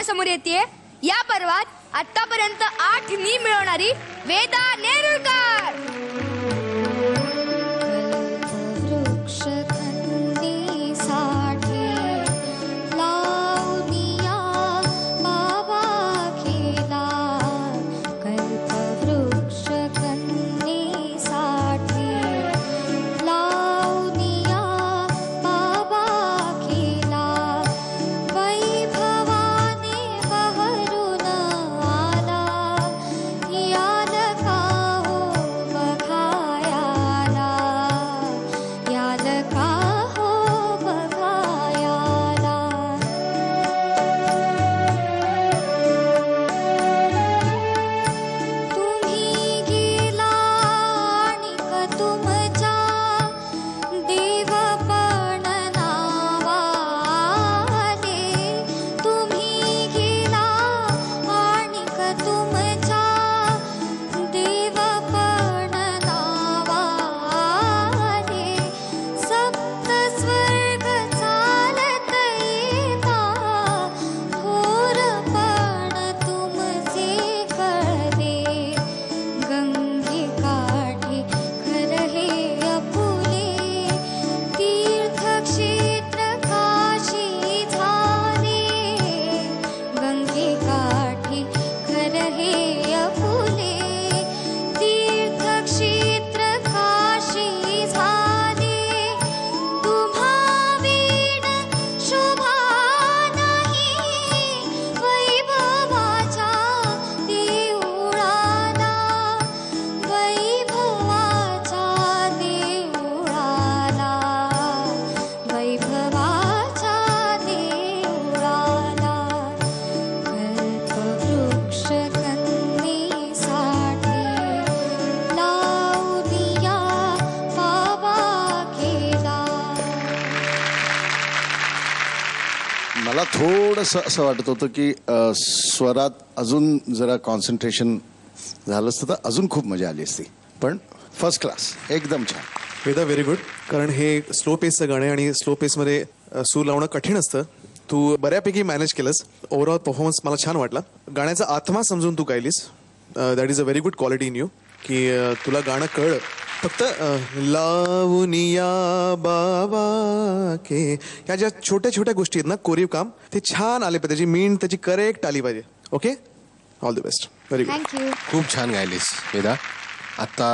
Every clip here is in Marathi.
समोर येते या पर्वात आतापर्यंत 8 नी मिळवणारी वेदा नेरुळकर. मला थोडंसं असं वाटत होतं की स्वरात अजून जरा कॉन्सन्ट्रेशन झालं असतं तर अजून खूप मजा आली असती. पण फर्स्ट क्लास, एकदम छान. Veda, very good. कारण हे स्लो पेसचं गाणं आणि स्लो पेसमध्ये सूर लावणं कठीण असतं. तू बऱ्यापैकी मॅनेज केलंस. ओव्हरऑल परफॉर्मन्स मला छान वाटला. गाण्याचा आत्मा समजून तू गायलीस. That is a very good quality in you की तुला गाणं कळलं. फक्त लावनिया बाबा के ह्या ज्या छोट्या छोट्या गोष्टी आहेत ना, कोरीव काम ते छान आले पाहिजे. त्याची मीन त्याची करेक्ट आली पाहिजे. Okay, all the best. Very good. Thank you. खूप छान गायलीस वेदा. आत्ता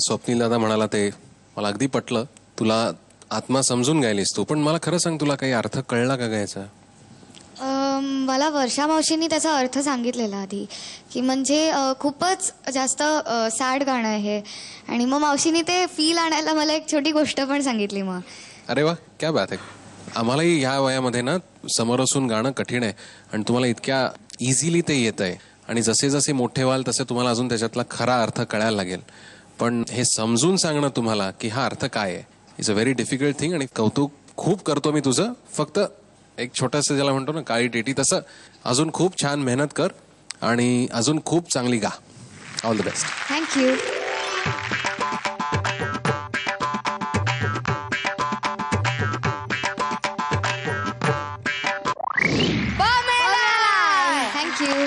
स्वप्नील दादा म्हणाला ते मला अगदी पटलं. तुला आत्मा समजून गायलीस तू. पण मला खरं सांग, तुला काही अर्थ कळला का गायचा? मला वर्षा मावशींनी त्याचा अर्थ सांगितलेला आधी की म्हणजे खूपच जास्त सॅड गाणं आहे आणि मग मावशींनी ते फील आणायला मला एक छोटी गोष्ट पण सांगितली. मग अरे वा, क्या बात आहे. आम्हालाही ह्या वयामध्ये ना समोर असून गाणं कठीण आहे आणि तुम्हाला इतक्या इझिली ते येत आहे आणि जसे जसे मोठे व्हाल तसे तुम्हाला अजून त्याच्यातला खरा अर्थ कळायला लागेल. पण हे समजून सांगणं तुम्हाला की हा अर्थ काय आहे is a very difficult thing. आणि कौतुक खूप करतो मी तुझं. फक्त एक छोटंसं ज्याला म्हणतो ना काळी टेटी, तसं अजून खूप छान मेहनत कर आणि अजून खूप चांगली गा. All the best. Thank you. Thank you.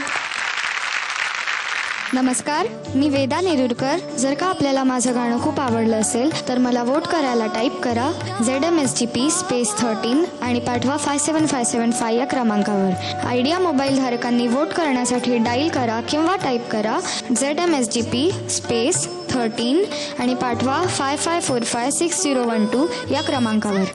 नमस्कार, मी वेदा नेरुळकर. जर का आपल्याला माझं गाणं खूप आवडलं असेल तर मला वोट करायला टाईप करा ZMSGP स्पेस 13 आणि पाठवा 57575 या क्रमांकावर. आयडिया मोबाईल धारकांनी वोट करण्यासाठी डायल करा किंवा टाईप करा ZMSGP स्पेस 13 आणि पाठवा 55456012 या क्रमांकावर.